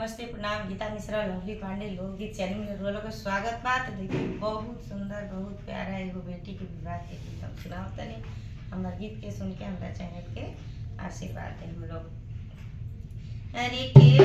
नमस्ते प्रणाम। गीता मिश्रा लवली पांडे लोकगीत चैनल में रोलों का स्वागत बा। तो देखिए बहुत सुंदर बहुत प्यारा एगो बेटी के विवाह के गीत हम सुनाओ तनी। हमारे गीत के सुन के हमारा चैनल के आशीर्वाद दें हम लोग। अरे के